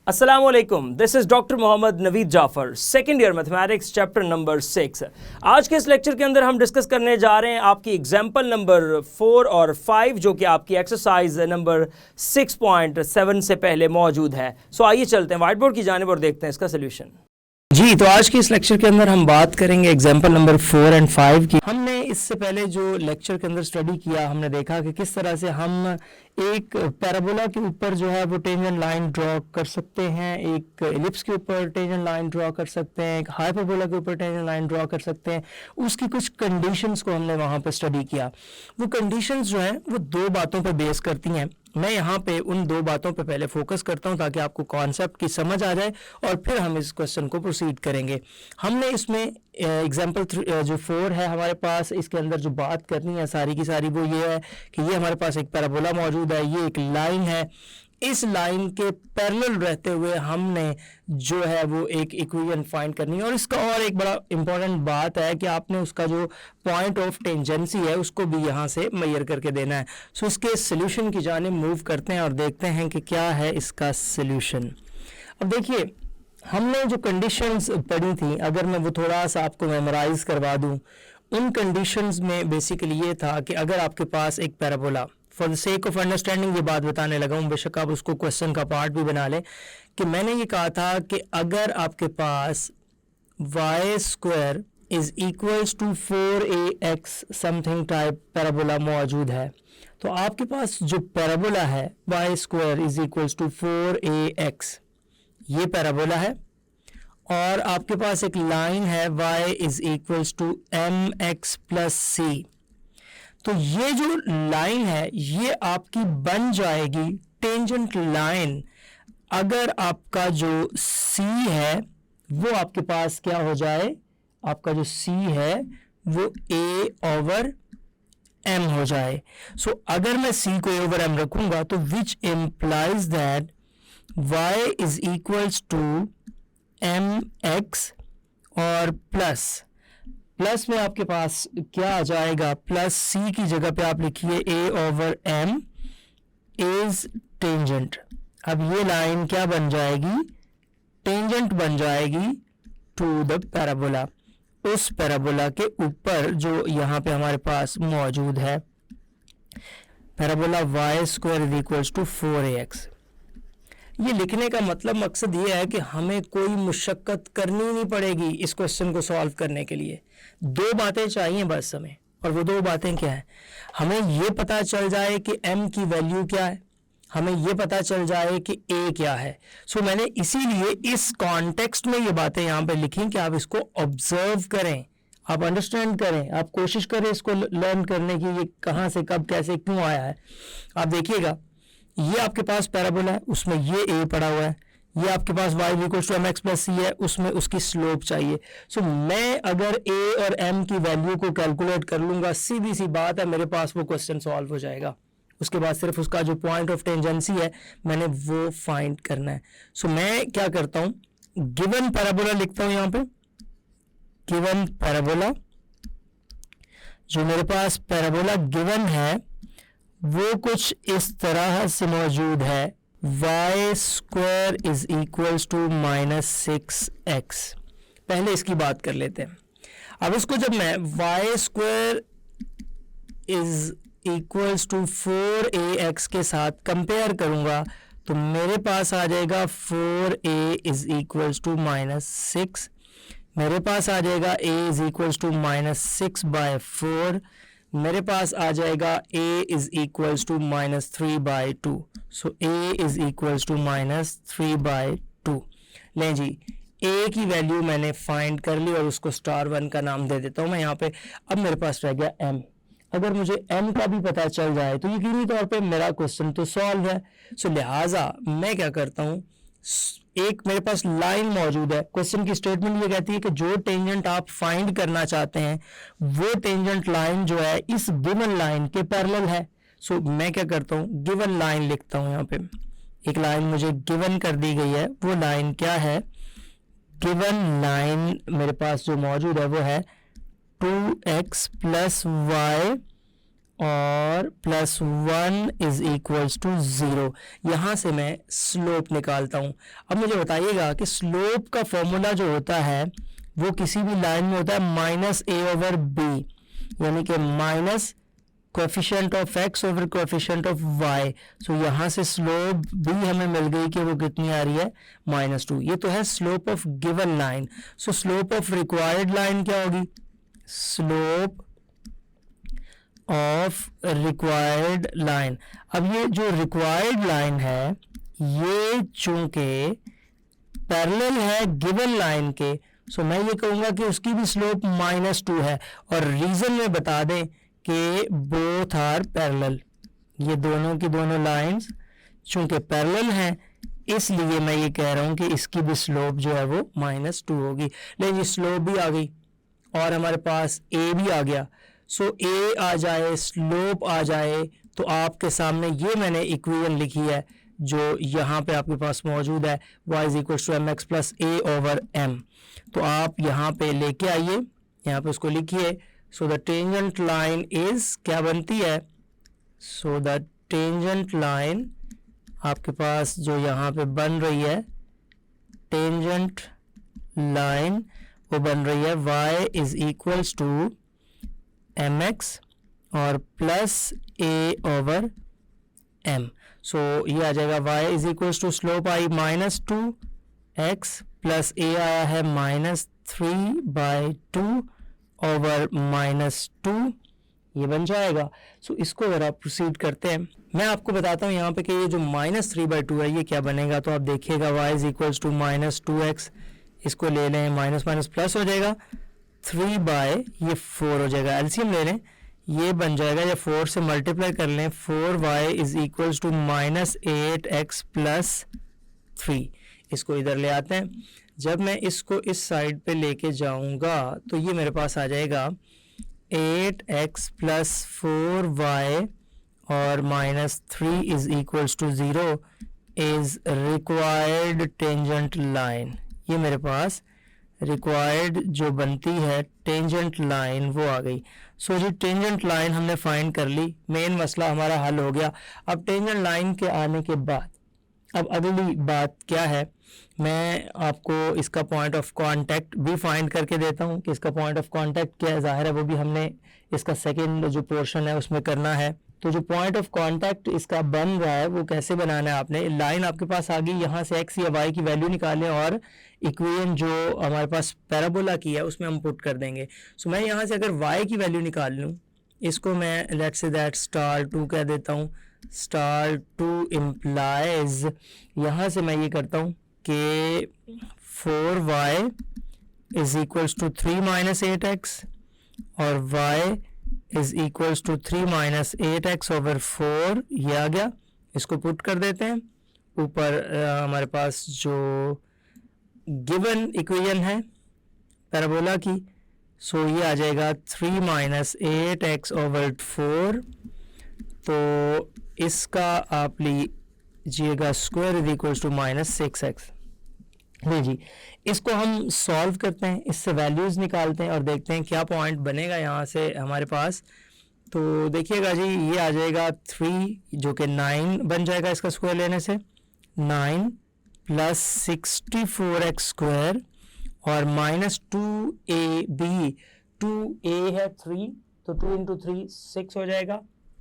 अस्सलामुअलैकुम, this is doctor Mohammed Naveed Jafar, second year mathematics chapter number 6। आज के इस लेक्चर के अंदर हम डिस्कस करने जा रहे हैं आपकी एग्जाम्पल नंबर 4 और 5 जो कि आपकी एक्सरसाइज नंबर 6.7 से पहले मौजूद है। सो आइए चलते हैं व्हाइट बोर्ड की जानिब और देखते हैं इसका सोल्यूशन। जी, तो आज के इस लेक्चर के अंदर हम बात करेंगे एग्जाम्पल नंबर 4 और 5 की। हमने इससे पहले जो लेक्चर के अंदर स्टडी किया, हमने देखा कि किस तरह से हम एक पैराबोला के ऊपर जो है वो टेंजेंट लाइन ड्रॉ कर सकते हैं, एक एलिप्स के ऊपर टेंजेंट लाइन ड्रॉ कर सकते हैं, एक हाइपरबोला के ऊपर टेंजेंट लाइन ड्रॉ कर सकते हैं। उसकी कुछ कंडीशंस को हमने वहाँ पर स्टडी किया। वो कंडीशंस जो हैं वो दो बातों पर बेस करती हैं। मैं यहाँ पे उन दो बातों पे पहले फोकस करता हूँ ताकि आपको कॉन्सेप्ट की समझ आ जाए और फिर हम इस क्वेश्चन को प्रोसीड करेंगे। हमने इसमें एग्जाम्पल जो 4 है हमारे पास, इसके अंदर जो बात करनी है सारी की सारी वो ये है कि ये हमारे पास एक पैराबोला मौजूद है, ये एक लाइन है। इस लाइन के पैरेलल रहते हुए हमने जो है वो एक इक्वेशन फाइंड करनी है। और इसका और एक बड़ा इंपॉर्टेंट बात है कि आपने उसका जो पॉइंट ऑफ टेंजेंसी है उसको भी यहाँ से मेजर करके देना है। सो इसके सॉल्यूशन की जानिब मूव करते हैं और देखते हैं कि क्या है इसका सॉल्यूशन। अब देखिए, हमने जो कंडीशंस पढ़ी थी, अगर मैं वो थोड़ा सा आपको मेमोराइज करवा दूँ, उन कंडीशंस में बेसिकली ये था कि अगर आपके पास एक parabola, for the sake of understanding ये बात बताने लगा हूँ, बेशक आप उसको क्वेश्चन का पार्ट भी बना लें, कि मैंने ये कहा था कि अगर आपके पास y square is equals to 4ax something type parabola मौजूद है, तो आपके पास जो पैराबोला है y square is equals to 4ax, ये पैराबोला है। और आपके पास एक लाइन है y is equals to mx plus c। तो ये जो लाइन है ये आपकी बन जाएगी टेंजेंट लाइन अगर आपका जो C है वो आपके पास क्या हो जाए, आपका जो C है वो A ओवर M हो जाए। सो अगर मैं C को A ओवर M रखूंगा तो which implies that y is equals to mx और प्लस में आपके पास क्या आ जाएगा, प्लस सी की जगह पे आप लिखिए a over m is tangent. अब ये लाइन क्या बन जाएगी, टेंजेंट बन जाएगी टू द पैराबोला, उस पैराबोला के ऊपर जो यहाँ पे हमारे पास मौजूद है, parabola y square is equals to 4ax। ये लिखने का मतलब मकसद ये है कि हमें कोई मुशक्कत करनी नहीं पड़ेगी इस क्वेश्चन को सॉल्व करने के लिए। दो बातें चाहिए बस हमें, और वो दो बातें क्या है, हमें ये पता चल जाए कि m की वैल्यू क्या है, हमें ये पता चल जाए कि a क्या है। सो मैंने इसीलिए इस कॉन्टेक्स्ट में ये बातें यहाँ पे लिखी कि आप इसको ऑब्जर्व करें, आप अंडरस्टैंड करें, आप कोशिश करें इसको लर्न करने की, ये कहाँ से कब कैसे क्यों आया है। आप देखिएगा, ये आपके पास पैराबोला है, उसमें ये a पड़ा हुआ है, ये आपके पास y equals to mx plus c है, उसमें उसकी स्लोप चाहिए। सो मैं अगर a और m की वैल्यू को कैलकुलेट कर लूँगा, सीधी सी बात है, मेरे पास वो क्वेश्चन सॉल्व हो जाएगा। उसके बाद सिर्फ उसका जो पॉइंट ऑफ टेंजेंसी है मैंने वो फाइंड करना है। सो मैं क्या करता हूँ, गिवन पैराबोला लिखता हूँ यहाँ पे, गिवन पैराबोला, जो मेरे पास पैराबोला गिवन है वो कुछ इस तरह से मौजूद है, y square is equals to -6x। पहले इसकी बात कर लेते हैं। अब इसको जब मैं y square is equals to 4ax के साथ कंपेयर करूंगा तो मेरे पास आ जाएगा 4a इज इक्वल्स टू -6, मेरे पास आ जाएगा a इज इक्वल्स टू -6/4, मेरे पास आ जाएगा a is equals to -3/2। So a is equals to -3/2। लें जी, a की वैल्यू मैंने फाइंड कर ली और उसको *1 का नाम दे देता हूँ मैं यहाँ पे। अब मेरे पास रह गया m। अगर मुझे m का भी पता चल जाए तो यकीनी तौर पे मेरा क्वेश्चन तो सॉल्व है। सो लिहाजा मैं क्या करता हूँ, एक मेरे पास लाइन मौजूद है, क्वेश्चन की स्टेटमेंट ये कहती है कि जो टेंजेंट आप फाइंड करना चाहते हैं वो टेंजेंट लाइन जो है इस गिवन लाइन के पैरेलल है। सो मैं क्या करता हूँ, गिवन लाइन लिखता हूँ। यहाँ पे एक लाइन मुझे गिवन कर दी गई है, वो लाइन क्या है, गिवन लाइन मेरे पास जो मौजूद है वो है 2x प्लस y और प्लस 1 इज इक्वल्स टू 0। यहाँ से मैं स्लोप निकालता हूँ। अब मुझे बताइएगा कि स्लोप का फॉर्मूला जो होता है वो किसी भी लाइन में होता है माइनस ए ओवर बी, यानी कि minus coefficient of X over coefficient of Y. So यहाँ से स्लोप भी हमें मिल गई कि वो कितनी आ रही है, -2। ये तो है slope of given line. So slope of required line क्या होगी, स्लोप ऑफ रिक्वायर्ड लाइन। अब ये जो रिक्वायर्ड लाइन है ये चूंकि पैरेलल है गिवन लाइन के, सो मैं ये कहूँगा कि उसकी भी स्लोप -2 है। और रीज़न में बता दें कि बोथ आर पैरेलल, ये दोनों की दोनों लाइंस चूंकि पैरेलल हैं इसलिए मैं ये कह रहा हूँ कि इसकी भी स्लोप जो है वो -2 होगी। लेकिन ये स्लोप भी आ गई और हमारे पास ए भी आ गया। सो ए आ जाए, स्लोप आ जाए, तो आपके सामने ये मैंने इक्वेशन लिखी है जो यहाँ पे आपके पास मौजूद है, y is equal to M X plus A over M. तो आप यहाँ पे लेके आइए, यहाँ पे उसको लिखिए। So the tangent line is क्या बनती है, सो द टेंजेंट लाइन आपके पास जो यहाँ पे बन रही है, टेंजेंट लाइन वो बन रही है y is equals to M X और plus A over M. So ये आ जाएगा y is equals to slope आई -2x प्लस ए आया है -3/2 ओवर -2, ये बन जाएगा। सो इसको अगर आप प्रोसीड करते हैं, मैं आपको बताता हूँ यहाँ पे कि ये जो -3/2 है ये क्या बनेगा। तो आप देखिएगा y is equals to -2x, इसको ले लें, माइनस माइनस प्लस हो जाएगा, 3/4 हो जाएगा। एलसीएम ले लें, ये बन जाएगा, या 4 से मल्टीप्लाई कर लें, 4y is equals to -8x plus 3। इसको इधर ले आते हैं। जब मैं इसको इस साइड पे लेके जाऊंगा तो ये मेरे पास आ जाएगा 8x प्लस 4y और -3 is equals to 0 is required tangent line. ये मेरे पास रिक्वायर्ड जो बनती है टेंजेंट लाइन वो आ गई। सो जी टेंजेंट लाइन हमने फाइंड कर ली, मेन मसला हमारा हल हो गया। अब टेंजेंट लाइन के आने के बाद अब अगली बात क्या है, मैं आपको इसका पॉइंट ऑफ कांटेक्ट भी फाइंड करके देता हूँ कि इसका पॉइंट ऑफ कांटेक्ट क्या है। ज़ाहिर है वो भी हमने इसका सेकंड जो पोर्शन है उसमें करना है। तो जो पॉइंट ऑफ कांटेक्ट इसका बन रहा है वो कैसे बनाना है, आपने लाइन आपके पास आ गई, यहाँ से x या y की वैल्यू निकालें और इक्वेशन जो हमारे पास पैराबोला की है उसमें हम पुट कर देंगे। सो मैं यहाँ से अगर y की वैल्यू निकाल लूँ, इसको मैं लेट्स से दैट *2 कह देता हूँ। *2 इम्प्लाइज, यहाँ से मैं ये करता हूँ कि 4y is equals to 3 - 8x और y is equals to 3 - 8x over 4, ये आ गया। इसको पुट कर देते हैं ऊपर हमारे पास जो गिवन इक्वेशन है पैराबोला की। सो ये आ जाएगा 3 - 8x ओवर 4। तो इसका आप लीजिएगा square is equals to -6x। नहीं जी, इसको हम सॉल्व करते हैं, इससे वैल्यूज़ निकालते हैं और देखते हैं क्या पॉइंट बनेगा यहाँ से हमारे पास। तो देखिएगा जी, ये आ जाएगा 3 जो कि 9 बन जाएगा इसका स्क्वायर लेने से, 9 प्लस 64x स्क्वायर और -2ab, 2a है 3 तो 2 × 3 6 हो जाएगा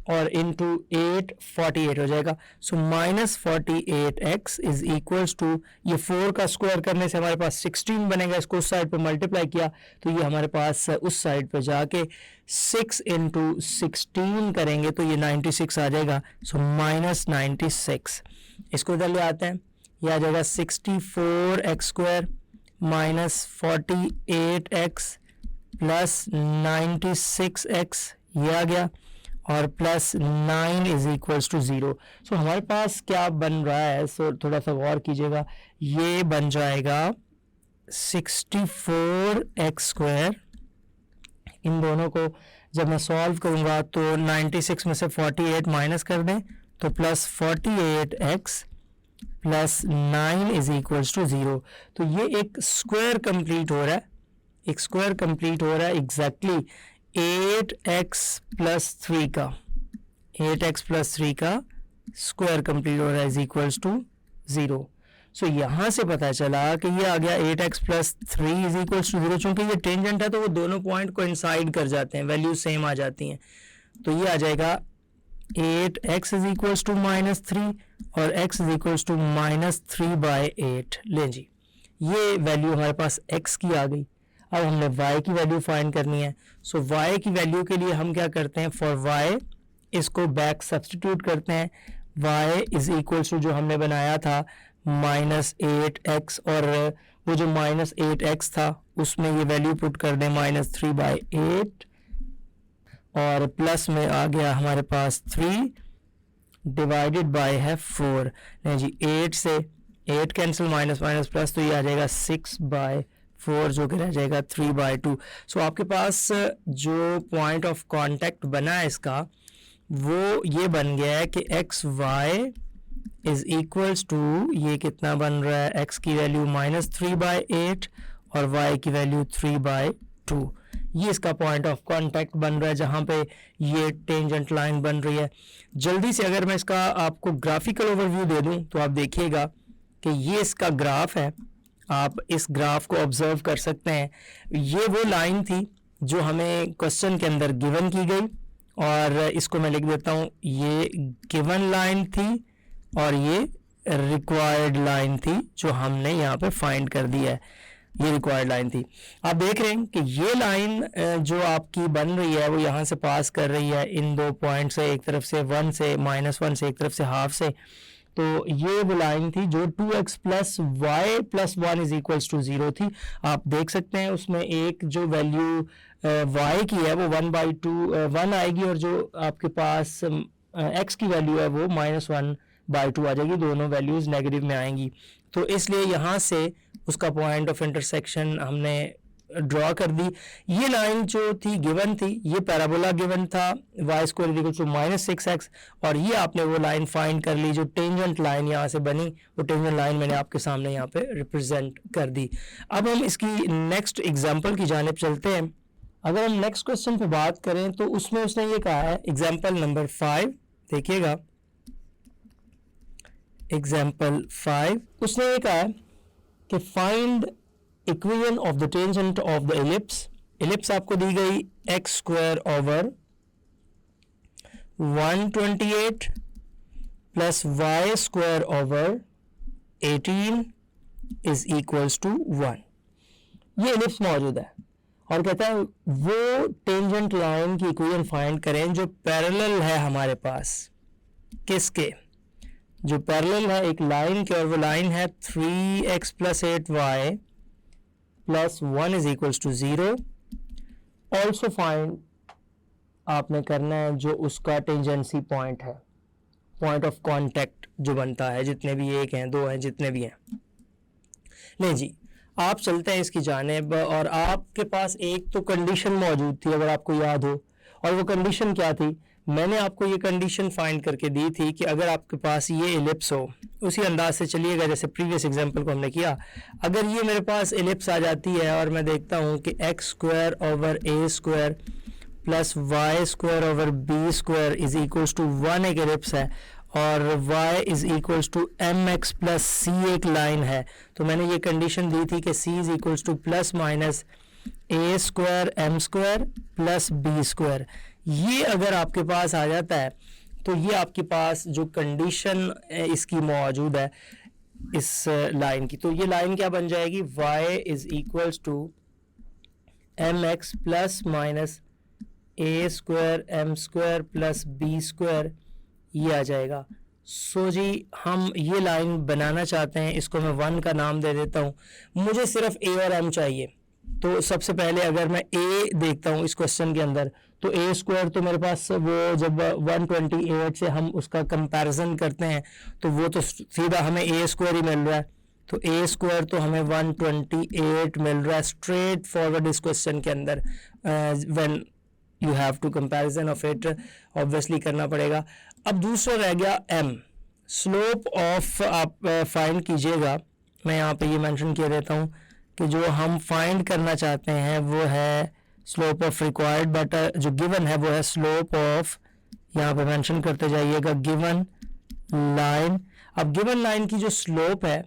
और इंटू 8 48 हो जाएगा। सो -48x इज इक्वल्स टू, ये 4 का स्क्वायर करने से हमारे पास 16 बनेगा। इसको उस साइड पे मल्टीप्लाई किया तो ये हमारे पास उस साइड पे जाके 6 × 16 करेंगे तो ये 96 आ जाएगा। सो -96, इसको इधर ले आते हैं, ये आ जाएगा 64x square -48x plus 96x, ये आ गया और प्लस 9 इज इक्वल्स टू 0। सो हमारे पास क्या बन रहा है, सो थोड़ा सा गौर कीजिएगा, ये बन जाएगा 64x स्क्वायर। इन दोनों को जब मैं सॉल्व करूंगा तो 96 में से 48 माइनस कर दें तो plus 48x plus 9 is equals to 0। तो ये एक स्क्वायर कंप्लीट हो रहा है, एक स्क्वायर कंप्लीट हो रहा है एग्जैक्टली 8x प्लस 3 का। 8x प्लस 3 का स्क्वायर कंप्लीट हो रहा है इज इक्वल्स टू 0। सो यहाँ से पता चला कि ये आ गया 8x plus 3 is equals to 0। चूंकि ये टेंजेंट है तो वो दोनों पॉइंट को इंसाइड कर जाते हैं, वैल्यू सेम आ जाती हैं। तो ये आ जाएगा 8x इज इक्वल्स टू -3 और x इज इक्वल्स टू -3/8। लें जी, ये वैल्यू हमारे पास x की आ गई। अब हमने y की वैल्यू फाइंड करनी है। सो y की वैल्यू के लिए हम क्या करते हैं, फॉर y इसको बैक सब्सटीट्यूट करते हैं। y इज इक्वल्स टू जो हमने बनाया था -8x, और वो जो -8x था उसमें ये वैल्यू पुट कर दें -3/8, और प्लस में आ गया हमारे पास 3 डिवाइडेड बाय है 4। नहीं जी, 8 से 8 कैंसिल, माइनस माइनस प्लस, तो ये आ जाएगा 6/4 जो कि रह जाएगा 3/2। सो आपके पास जो पॉइंट ऑफ कांटेक्ट बना है इसका वो ये बन गया है कि X Y is equals to, ये कितना बन रहा है, x की वैल्यू -3/8 और y की वैल्यू 3/2। ये इसका पॉइंट ऑफ कांटेक्ट बन रहा है जहाँ पे ये टेंजेंट लाइन बन रही है। जल्दी से अगर मैं इसका आपको ग्राफिकल ओवरव्यू दे दूँ तो आप देखिएगा कि ये इसका ग्राफ है। आप इस ग्राफ को ऑब्जर्व कर सकते हैं। ये वो लाइन थी जो हमें क्वेश्चन के अंदर गिवन की गई, और इसको मैं लिख देता हूँ, ये गिवन लाइन थी और ये रिक्वायर्ड लाइन थी जो हमने यहाँ पे फाइंड कर दी है। ये रिक्वायर्ड लाइन थी। आप देख रहे हैं कि ये लाइन जो आपकी बन रही है वो यहाँ से पास कर रही है इन दो पॉइंट से, एक तरफ से 1 से -1 से, एक तरफ से हाफ से। तो ये वो लाइन थी जो 2x plus Y plus 1 is equals to 0 थी। आप देख सकते हैं उसमें एक जो वैल्यू y की है वो 1 आएगी, और जो आपके पास x की वैल्यू है वो -1/2 आ जाएगी। दोनों वैल्यूज़ नेगेटिव में आएंगी। तो इसलिए यहाँ से उसका पॉइंट ऑफ इंटरसेक्शन हमने ड्रॉ कर दी। ये लाइन जो थी गिवन थी, ये पैराबोला गिवन था y square equal to -6x, और ये आपने वो लाइन फाइंड कर ली जो टेंजेंट लाइन यहाँ से बनी। वो टेंजेंट लाइन मैंने आपके सामने यहाँ पे रिप्रेजेंट कर दी। अब हम इसकी नेक्स्ट एग्जाम्पल की जानिब चलते हैं। अगर हम नेक्स्ट क्वेश्चन पे बात करें तो उसमें उसने ये कहा है, एग्जाम्पल नंबर 5 देखिएगा। एग्जाम्पल 5 उसने ये कहा है कि find equation of the tangent of the ellipse. Ellipse आपको दी गई x square over 128 plus y square over 18 is equals to 1। ये एलिप्स मौजूद है और कहता है वो टेंजेंट लाइन की इक्वेशन फाइंड करें जो पैरेलल है हमारे पास। किसके? जो पैरेलल है एक लाइन के, और वो लाइन है 3x plus 8y plus 1 is equals to 0। Also find आपने करना है जो उसका टेंजेंसी पॉइंट है, पॉइंट ऑफ कांटेक्ट जो बनता है, जितने भी एक हैं, दो हैं, जितने भी हैं। नहीं जी, आप चलते हैं इसकी जानिब, और आपके पास एक तो कंडीशन मौजूद थी अगर आपको याद हो, और वो कंडीशन क्या थी? मैंने आपको ये कंडीशन फाइंड करके दी थी कि अगर आपके पास ये एलिप्स हो, उसी अंदाज से चलिएगा जैसे प्रीवियस एग्जांपल को हमने किया। अगर ये मेरे पास एलिप्स आ जाती है और मैं देखता हूँ कि x square over a square plus y square over b square is equals to 1 एक एलिप्स है, और y is equals to mx plus c एक लाइन है, तो मैंने ये कंडीशन दी थी कि c is equals to plus minus a square m square plus b square. ये अगर आपके पास आ जाता है तो ये आपके पास जो कंडीशन इसकी मौजूद है इस लाइन की, तो ये लाइन क्या बन जाएगी? y is equals to mx plus minus a square m square plus b square, ये आ जाएगा। सो जी, हम ये लाइन बनाना चाहते हैं, इसको मैं 1 का नाम दे देता हूँ। मुझे सिर्फ a और m चाहिए। तो सबसे पहले अगर मैं a देखता हूँ इस क्वेश्चन के अंदर, तो a स्क्वायर तो मेरे पास वो जब 128 से हम उसका कंपैरिजन करते हैं तो वो तो सीधा हमें a स्क्वायर ही मिल रहा है। तो a स्क्वायर तो हमें 128 मिल रहा है स्ट्रेट फॉरवर्ड इस क्वेश्चन के अंदर। When you have to comparison of it, obviously करना पड़ेगा। अब दूसरा रह गया m, स्लोप ऑफ आप फाइंड कीजिएगा। मैं यहाँ पे ये मेंशन किया देता हूँ कि जो हम फाइंड करना चाहते हैं वो है स्लोप ऑफ रिक्वायर्ड, बट जो गिवन है वो है स्लोप ऑफ, यहाँ पे मेंशन करते जाइएगा गिवन लाइन। अब गिवन लाइन की जो स्लोप है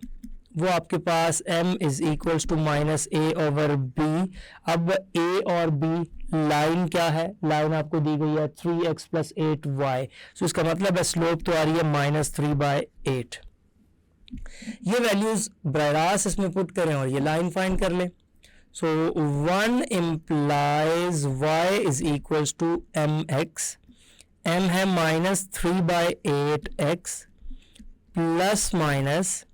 वो आपके पास m is equals to minus a over b. अब a और b लाइन क्या है, लाइन आपको दी गई है 3x प्लस 8y, सो इसका मतलब है स्लोप तो आ रही है -3/8। ये वैल्यूज बरास इसमें पुट करें और ये लाइन फाइंड कर लें। So 1 implies y is equals to mx, m है -3/8x प्लस माइनस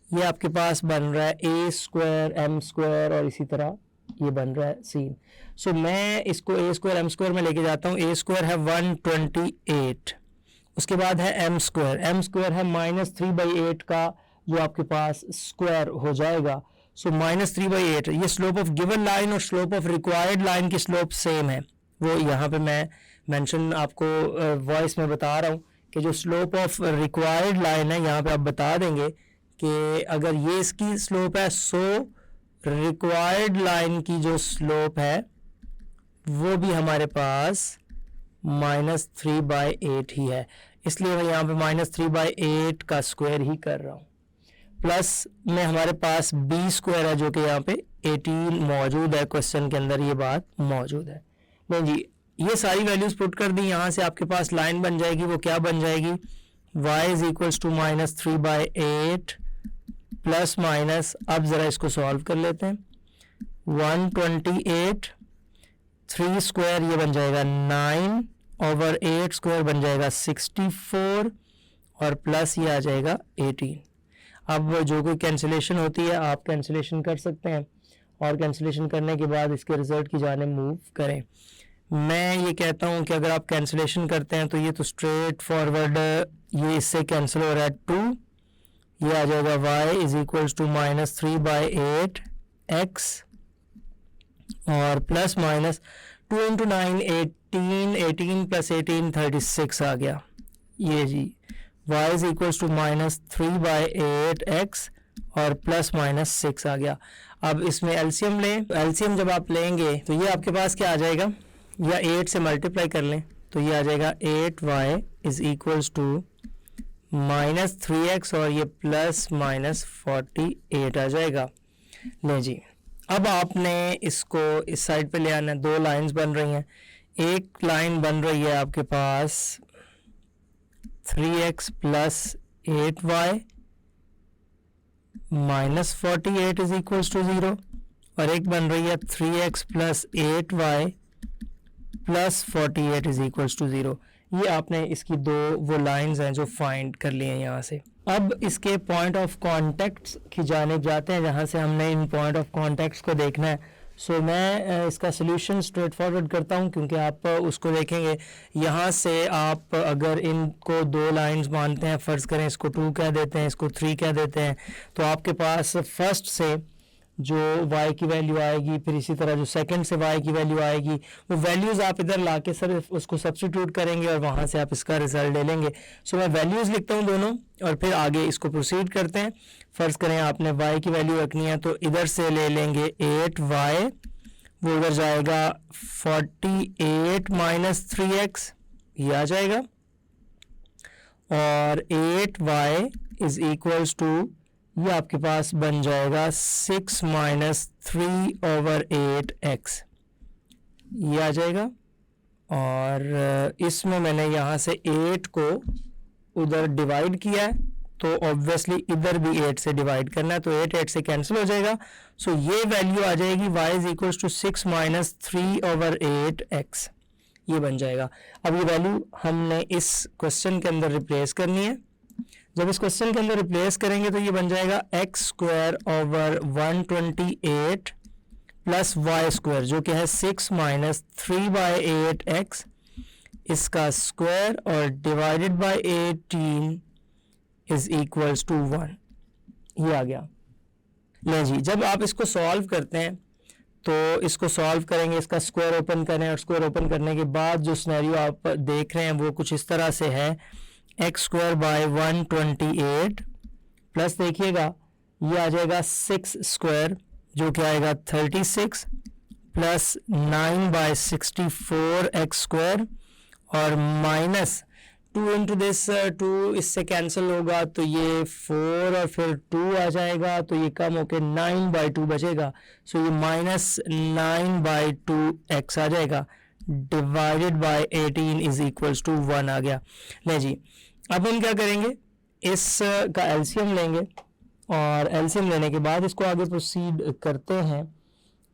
ये आपके पास बन रहा है a स्क्वायर m स्क्वायर और इसी तरह ये बन रहा है सीन। सो मैं इसको a स्क्वायर m स्क्वायर में लेके जाता हूँ। a स्क्वायर है 128, उसके बाद है m स्क्वायर है -3/8 का जो आपके पास स्क्वायर हो जाएगा। सो -3/8 ये स्लोप ऑफ गिवन लाइन और स्लोप ऑफ रिक्वायर्ड लाइन की स्लोप सेम है, वो यहाँ पे मैं मेंशन आपको वॉइस में बता रहा हूँ कि जो स्लोप ऑफ रिक्वायर्ड लाइन है यहाँ पे आप बता देंगे कि अगर ये इसकी स्लोप है सो रिक्वायर्ड लाइन की जो स्लोप है वो भी हमारे पास -3/8 ही है, इसलिए मैं यहाँ पे -3/8 का स्क्वायर ही कर रहा हूँ। प्लस में हमारे पास b स्क्वायर है जो कि यहाँ पे 18 मौजूद है, क्वेश्चन के अंदर ये बात मौजूद है। नहीं जी, ये सारी वैल्यूज पुट कर दी, यहाँ से आपके पास लाइन बन जाएगी, वो क्या बन जाएगी, y is equals to -3/8 plus minus, अब ज़रा इसको सॉल्व कर लेते हैं, 128 3 स्क्वायर ये बन जाएगा 9 ओवर 8 स्क्वायर बन जाएगा 64 और प्लस ये आ जाएगा 18। अब जो कोई कैंसिलेशन होती है आप कैंसिलेशन कर सकते हैं और कैंसिलेशन करने के बाद इसके रिजल्ट की जाने मूव करें। मैं ये कहता हूँ कि अगर आप कैंसिलेशन करते हैं तो ये तो स्ट्रेट फॉरवर्ड ये इससे कैंसिल हो रहा है 2, ये आ जाएगा y is equals to -3/8 x और प्लस माइनस 2 × 9 18, 18 प्लस 18 36 आ गया। ये जी y is equals to -3/8 x और प्लस माइनस 6 आ गया। अब इसमें एलसीएम लें, एलसीएम जब आप लेंगे तो ये आपके पास क्या आ जाएगा, या 8 से मल्टीप्लाई कर लें तो ये आ जाएगा 8y is equals to -3x और ये प्लस -48 आ जाएगा। ले जी, अब आपने इसको इस साइड पे ले आना है, दो लाइंस बन रही हैं, एक लाइन बन रही है आपके पास 3x plus 8y -48 is equals to 0 और एक बन रही है 3x plus 8y plus 48 is equals to 0। ये आपने इसकी दो वो लाइंस हैं जो फाइंड कर लिए हैं यहाँ से। अब इसके पॉइंट ऑफ कॉन्टेक्ट्स की जानिब जाते हैं जहाँ से हमने इन पॉइंट ऑफ कॉन्टेक्ट्स को देखना है। सो मैं इसका सोल्यूशन स्ट्रेट फॉरवर्ड करता हूँ क्योंकि आप उसको देखेंगे यहाँ से। आप अगर इनको दो लाइंस मानते हैं, फ़र्ज़ करें इसको 2 कह देते हैं, इसको 3 कह देते हैं, तो आपके पास फर्स्ट से जो y की वैल्यू आएगी, फिर इसी तरह जो सेकंड से y की वैल्यू आएगी, वो वैल्यूज़ आप इधर लाके सिर्फ उसको सब्स्टिट्यूट करेंगे और वहाँ से आप इसका रिजल्ट ले लेंगे। सो मैं वैल्यूज़ लिखता हूँ दोनों और फिर आगे इसको प्रोसीड करते हैं। फ़र्ज़ करें आपने y की वैल्यू रखनी है तो इधर से ले लेंगे 8y, वो उधर जाएगा 48 माइनस 3x, ये आ जाएगा, और 8y इज़ इक्वल्स टू ये आपके पास बन जाएगा 6 माइनस 3/8x, ये आ जाएगा। और इसमें मैंने यहाँ से 8 को उधर डिवाइड किया है तो ऑब्वियसली इधर भी 8 से डिवाइड करना है, तो 8 से कैंसिल हो जाएगा। सो ये वैल्यू आ जाएगी y is equals to 6 minus 3/8x, ये बन जाएगा। अब ये वैल्यू हमने इस क्वेश्चन के अंदर रिप्लेस करनी है। जब इस क्वेश्चन के अंदर रिप्लेस करेंगे तो ये बन जाएगा x square over 128 plus Y square जो कि है 6 माइनस 3/8x, इसका स्क्वायर और divided by 18 is equals to 1, ये आ गया। ले जी, जब आप इसको सॉल्व करते हैं तो इसको सॉल्व करेंगे, इसका स्क्वायर ओपन करें और स्क्वायर ओपन करने के बाद जो सिनेरियो आप देख रहे हैं वो कुछ इस तरह से है, x स्क्वायर बाय 128 प्लस देखिएगा ये आ जाएगा 6 स्क्वायर जो कि आएगा 36 प्लस 9/64 x स्क्वायर और माइनस 2 इंटू दिस 2 इससे कैंसिल होगा तो ये 4 और फिर 2 आ जाएगा, तो ये कम होके 9/2 बचेगा। सो ये -9/2x आ जाएगा divided by 18 is equals to 1 आ गया। ले जी, अब हम क्या करेंगे, इस का एलसीएम लेंगे और एलसीएम लेने के बाद इसको आगे प्रोसीड करते हैं।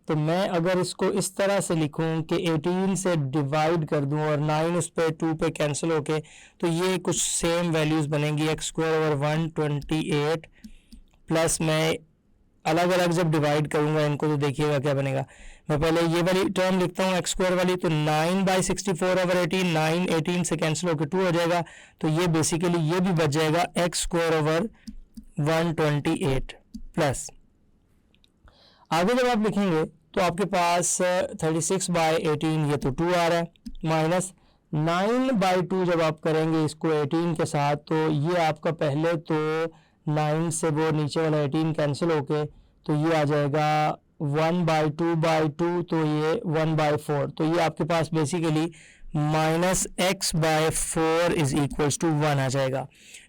तो मैं अगर इसको इस तरह से लिखूं कि 18 से डिवाइड कर दूं और 9 उस पे 2 पे कैंसिल होके, तो ये कुछ सेम वैल्यूज़ बनेंगी x² ओवर 128 प्लस मैं अलग अलग जब डिवाइड करूंगा इनको तो देखिएगा क्या बनेगा। मैं पहले ये वाली टर्म लिखता हूँ x² वाली, तो 9/64 ओवर 18, 9 18 से कैंसिल होकर 2 हो जाएगा, तो ये बेसिकली ये भी बच जाएगा x² ओवर 128 प्लस आगे जब आप लिखेंगे तो आपके पास 36/18 ये तो 2 आ रहा है, माइनस 9/2 जब आप करेंगे इसको 18 के साथ, तो ये आपका पहले तो 9 से वो नीचे वाला 18 कैंसिल होके तो ये आ जाएगा 1/2/2, तो ये 1/4, तो ये आपके पास basically -x/4 is equals to 1 आ जाएगा।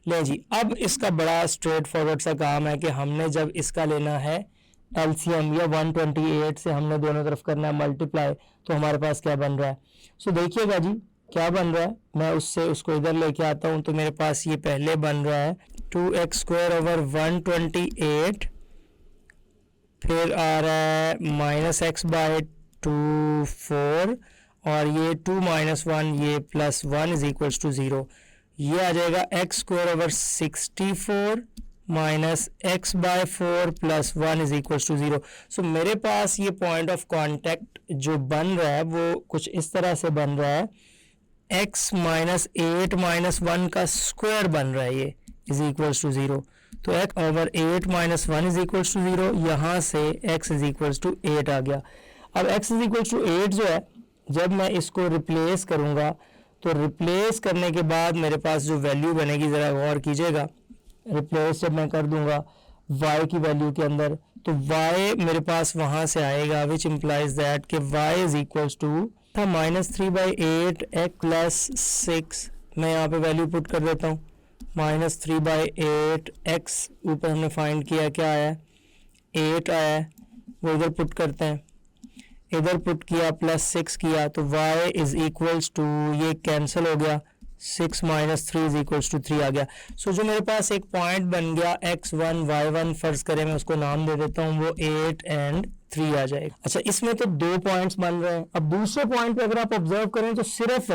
ले जी, अब इसका बड़ा स्ट्रेट फॉरवर्ड सा काम है कि हमने जब इसका लेना है एलसीएम या 128 से हमने दोनों तरफ करना है मल्टीप्लाई, तो हमारे पास क्या बन रहा है। सो देखिएगा जी क्या बन रहा है, मैं उससे उसको इधर लेके आता हूँ, तो मेरे पास ये पहले बन रहा है 2x² ओवर 128, फिर आ रहा है -x/2 4 और ये 2 - 1 ये +1 इज इक्वल्स टू 0, ये आ जाएगा x² over 64 -x/4 + 1 is equals to 0। So मेरे पास ये पॉइंट ऑफ कांटेक्ट जो बन रहा है वो कुछ इस तरह से बन रहा है, x - 8 - 1 का स्क्वायर बन रहा है, ये इज इक्वल्स टू 0, तो x over 8 - 1 is equals to 0, यहाँ से x इज इक्वल्स टू 8 आ गया। अब x इज इक्वल्स टू 8 जो है, जब मैं इसको रिप्लेस करूँगा तो रिप्लेस करने के बाद मेरे पास जो वैल्यू बनेगी, ज़रा गौर कीजिएगा, रिप्लेस जब मैं कर दूंगा y की वैल्यू के अंदर, तो y मेरे पास वहाँ से आएगा, विच इम्प्लाइज दैट कि y इज इक्वल्स टू था -3/8 x प्लस 6, मैं यहाँ पे वैल्यू पुट कर देता हूँ, -3/8 x ऊपर हमने फाइंड किया, क्या आया 8 आया है, वो इधर पुट करते हैं, इधर पुट किया +6 किया, तो y इज इक्वल्स टू, ये कैंसिल हो गया, 6 - 3 इज इक्वल्स टू 3 आ गया। सो जो मेरे पास एक पॉइंट बन गया x1 y1 फर्ज करें, मैं उसको नाम दे देता हूँ, वो 8 और 3 आ जाएगा। अच्छा, इसमें तो 2 पॉइंट्स बन रहे हैं। अब दूसरे पॉइंट पे अगर आप ऑब्जर्व करें तो सिर्फ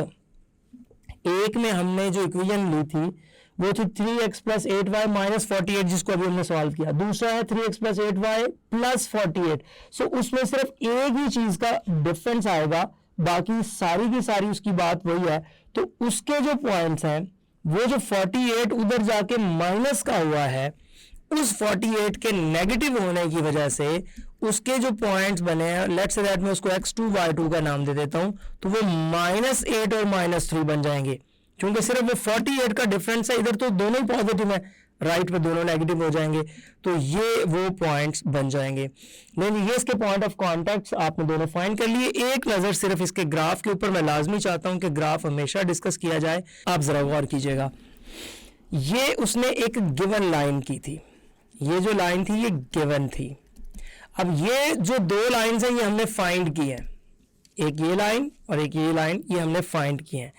एक में हमने जो इक्वेशन ली थी वो थी 3x + 8y - 48, जिसको अभी हमने सॉल्व किया। दूसरा है 3x + 8y + 48। सो उसमें सिर्फ एक ही चीज का डिफरेंस आएगा, बाकी सारी की सारी उसकी बात वही है। तो उसके जो पॉइंट्स हैं, वो जो 48 उधर जाके माइनस का हुआ है, उस 48 के नेगेटिव होने की वजह से उसके जो पॉइंट्स बने हैं, लेट्स से दैट मैं उसको x2 y2 का नाम दे देता हूं, तो वो -8 और -3 बन जाएंगे, क्योंकि सिर्फ वो 48 का डिफरेंस है। इधर तो दोनों ही पॉजिटिव है, राइट पे दोनों नेगेटिव हो जाएंगे, तो ये वो पॉइंट्स बन जाएंगे। लेकिन ये इसके पॉइंट ऑफ कॉन्टैक्ट आपने दोनों फाइंड कर लिए। एक नज़र सिर्फ इसके ग्राफ के ऊपर मैं लाजमी चाहता हूं कि ग्राफ हमेशा डिस्कस किया जाए, आप ज़रा गौर कीजिएगा। ये उसने एक गिवन लाइन की थी, ये जो लाइन थी ये गिवन थी। अब ये जो 2 लाइन्स हैं ये हमने फाइंड की है, एक ये लाइन और एक ये लाइन, ये हमने फाइंड की है।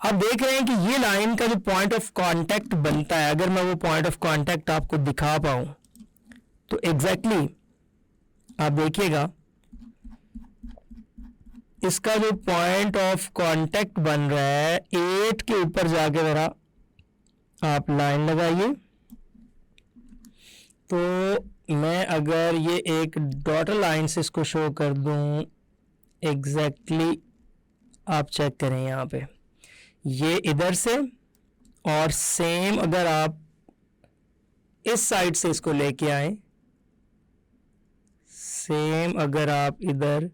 अब देख रहे हैं कि ये लाइन का जो पॉइंट ऑफ कांटेक्ट बनता है, अगर मैं वो पॉइंट ऑफ कांटेक्ट आपको दिखा पाऊं तो एग्जैक्टली आप देखिएगा, इसका जो पॉइंट ऑफ कांटेक्ट बन रहा है 8 के ऊपर जाके जरा आप लाइन लगाइए, तो मैं अगर ये एक डॉटर लाइन से इसको शो कर दूं, एग्जैक्टली आप चेक करें यहाँ पे, ये इधर से, और सेम अगर आप इस साइड से इसको लेके आए, सेम अगर आप इधर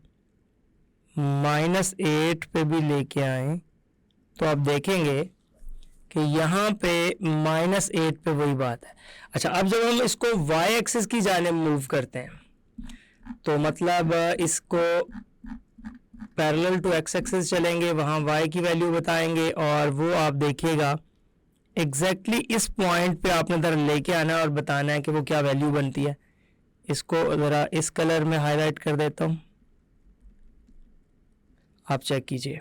-8 पे भी लेके आए, तो आप देखेंगे कि यहाँ पे -8 पे वही बात है। अच्छा, अब जब हम इसको y एक्सिस की जानिब मूव करते हैं, तो मतलब इसको पैरेलल टू एक्स एक्सिस चलेंगे, वहाँ y की वैल्यू बताएंगे और वो आप देखिएगा एग्जैक्टली इस पॉइंट पे आपने ज़रा लेके आना है और बताना है कि वो क्या वैल्यू बनती है। इसको ज़रा इस कलर में हाईलाइट कर देता हूँ, आप चेक कीजिए,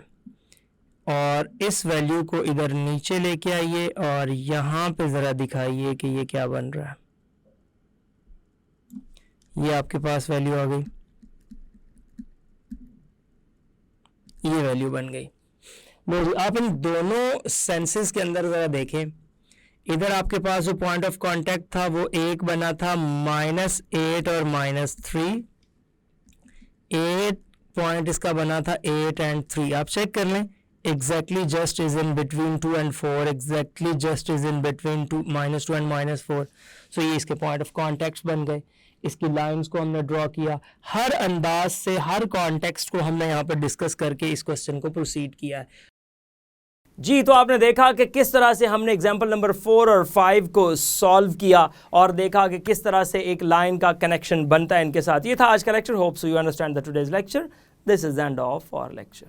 और इस वैल्यू को इधर नीचे लेके आइए और यहाँ पे ज़रा दिखाइए कि ये क्या बन रहा है। ये आपके पास वैल्यू आ गई, ये वैल्यू बन गई। लो आप इन दोनों सेंसेस के अंदर ज़रा देखें, इधर आपके पास जो पॉइंट ऑफ कांटेक्ट था वो एक बना था -8 और -3, 8 पॉइंट इसका बना था 8 एंड 3। आप चेक कर लें, exactly just is in between 2 and 4, exactly just is in between -2 and -4। सो ये इसके पॉइंट ऑफ कॉन्टेक्ट बन गए। इसकी लाइंस को हमने ड्रॉ किया, हर अंदाज से हर कॉन्टेक्स्ट को हमने यहाँ पर डिस्कस करके इस क्वेश्चन को प्रोसीड किया है। जी, तो आपने देखा कि किस तरह से हमने एग्जाम्पल नंबर 4 और 5 को सॉल्व किया और देखा कि किस तरह से एक लाइन का कनेक्शन बनता है इनके साथ। ये था आज का lecture. Hopes you understand the today's lecture. This is the end of our lecture.